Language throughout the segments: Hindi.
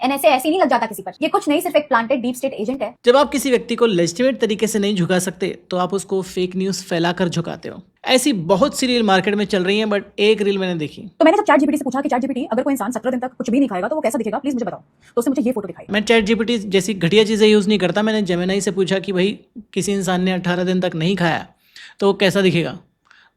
एनएसए ऐसे ही नहीं लग जाता किसी पर। ये कुछ नहीं, सिर्फ एक प्लांटेड डीप स्टेट एजेंट है। जब आप किसी व्यक्ति को लेजिटिमेट तरीके से नहीं झुका सकते तो आप उसको फेक न्यूज फैलाकर झुकाते हो। ऐसी बहुत सी रील मार्केट में चल रही हैं, बट एक रील मैंने देखी। तो मैंने जब चैट जीपीटी से पूछा कि चैट जीपीटी अगर कोई इंसान 17 दिन तक कुछ भी नहीं खाएगा तो वो कैसा दिखेगा, प्लीज मुझे बताओ, तो उसने मुझे ये फोटो दिखाई। मैं चैट जीपीटी जैसी घटिया चीज़ें यूज़ नहीं करता। मैंने जेमिनी से पूछा कि भाई किसी इंसान ने 18 दिन तक नहीं खाया तो वो कैसा दिखेगा,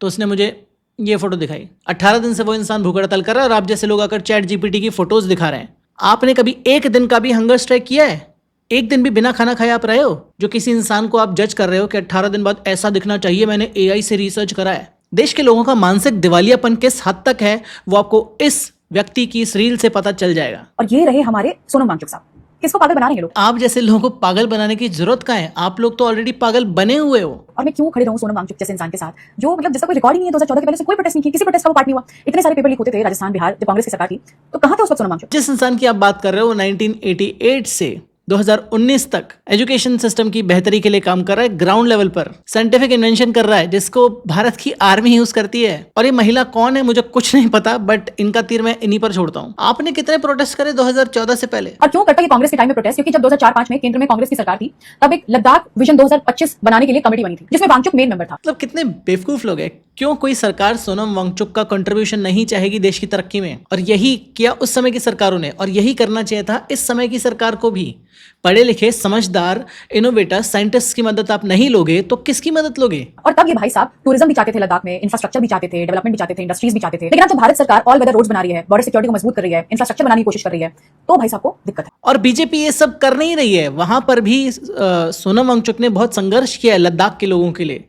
तो उसने मुझे ये फोटो दिखाई। 18 दिन से वो इंसान भूख हड़ताल कर रहा है और आप जैसे लोग आकर चैट जीपीटी की फोटोज दिखा रहे हैं। आपने कभी एक दिन का भी हंगर स्ट्राइक किया है? एक दिन भी बिना खाना खाए आप रहे हो? जो किसी इंसान को आप जज कर रहे हो कि 18 दिन बाद ऐसा दिखना चाहिए, मैंने एआई से रिसर्च करा है। देश के लोगों का मानसिक दिवालियापन किस हद तक है वो आपको इस व्यक्ति की इस रील से पता चल जाएगा। और ये रहे हमारे सोनम वांगचुक साहब, किसको पागल बना रहे हैं लोग। आप जैसे लोगों को पागल बनाने की जरूरत कहाँ है? आप लोग तो ऑलरेडी पागल बने हुए हो। और मैं क्यों खड़े रहूं सोनम वांगचुक जैसे इंसान के साथ, जो मतलब जिसका कोई रिकॉर्ड ही नहीं है। 2014 के पहले से कोई प्रोटेस्ट नहीं की, किसी प्रोटेस्ट का वो पार्ट नहीं हुआ। इतने सारे पेपर लीक होते थे राजस्थान बिहार जब कांग्रेस की सरकार थी, तो कहां थे उस वक्त सोनम वांगचुक। जिस इंसान की आप बात कर रहे हो वो 1988 से 2019 तक एजुकेशन सिस्टम की बेहतरी के लिए काम कर रहा है, ग्राउंड लेवल पर साइंटिफिक इन्वेंशन कर रहा है जिसको भारत की आर्मी यूज करती है। और ये महिला कौन है मुझे कुछ नहीं पता, बट इनका तीर मैं इन्हीं पर छोड़ता हूँ। आपने कितने प्रोटेस्ट करे 2014 से पहले? और क्यों करता है कांग्रेस के टाइम में प्रोटेस्ट, क्योंकि जब 2004-5 में केंद्र में कांग्रेस की सरकार थी तब एक लद्दाख विजन 2025 बनाने के लिए कमेटी बनी थी जिसमें वांगचुक मेन मेंबर था। मतलब कितने बेवकूफ लोग हैं। क्यों कोई सरकार सोनम वांगचुक का कंट्रीब्यूशन नहीं चाहेगी देश की तरक्की में? और यही किया उस समय की सरकारों ने, और यही करना चाहिए था इस समय की सरकार को भी। पढ़े लिखे समझदार इनोवेटर साइंटिस्ट की मदद आप नहीं लोगे तो किसकी मदद लोगे? और तब ये भाई साहब टूरिज्म भी चाहते थे लद्दाख में, इंफ्रास्ट्रक्चर भी चाहते थे, डेवलपमेंट भी चाहते थे, इंडस्ट्रीज भी चाहते थे। लेकिन अब जब भारत सरकार ऑल वेदर रोड्स बना रही है, बॉर्डर सिक्योरिटी को मजबूत कर रही है, इंफ्रास्ट्रक्चर बनाने की कोशिश कर रही है, तो भाई साहब को दिक्कत है। और बीजेपी ये सब कर नहीं रही है। वहां पर भी सोनम वांगचुक ने बहुत संघर्ष किया है लद्दाख के लोगों के लिए,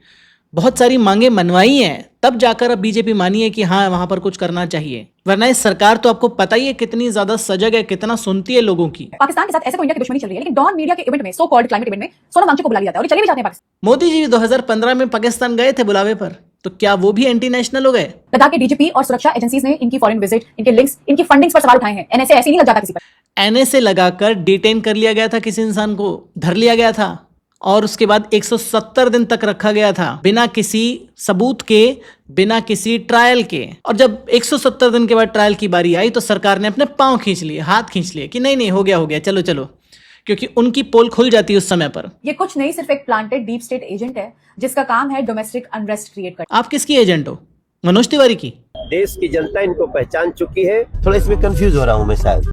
बहुत सारी मांगे मनवाई हैं, तब जाकर अब बीजेपी मानी है कि हाँ वहां पर कुछ करना चाहिए। वरना इस सरकार तो आपको पता ही है कितनी ज्यादा सजग है, कितना सुनती है लोगों की। पाकिस्तान के साथ ऐसे तो इंडिया की दुश्मनी चल रही है, लेकिन डॉन मीडिया के इवेंट में, सो कॉल्ड क्लाइमेट इवेंट में सोनम वांगचुक को बुला लिया जाता है और ये चले भी जाते हैं पाकिस्तान। मोदी जी 2015 में पाकिस्तान गए थे बुलावे पर, तो क्या वो भी एंटी नेशनल हो गए? लद्दाख के डीजीपी और सुरक्षा एजेंसीज ने इनकी फॉरेन विजिट, इनके लिंक्स, इनकी फंडिंग्स पर सवाल उठाए हैं। एनएसए ऐसे ही नहीं लग जाता किसी पर। एनएसए लगाकर डिटेन कर लिया गया था, किसी इंसान को धर लिया गया था और उसके बाद 170 दिन तक रखा गया था बिना किसी सबूत के, बिना किसी ट्रायल के। और जब 170 दिन के बाद ट्रायल की बारी आई तो सरकार ने अपने पांव खींच लिए, हाथ खींच लिए कि नहीं नहीं हो गया चलो चलो, क्योंकि उनकी पोल खुल जाती है उस समय पर। ये कुछ नहीं, सिर्फ एक प्लांटेड डीप स्टेट एजेंट है जिसका काम है डोमेस्टिक अनरेस्ट क्रिएट करना। आप किसकी एजेंट हो? मनोज तिवारी की? देश की जनता इनको पहचान चुकी है। थोड़ा इसमें कंफ्यूज हो रहा हूं मैं शायद।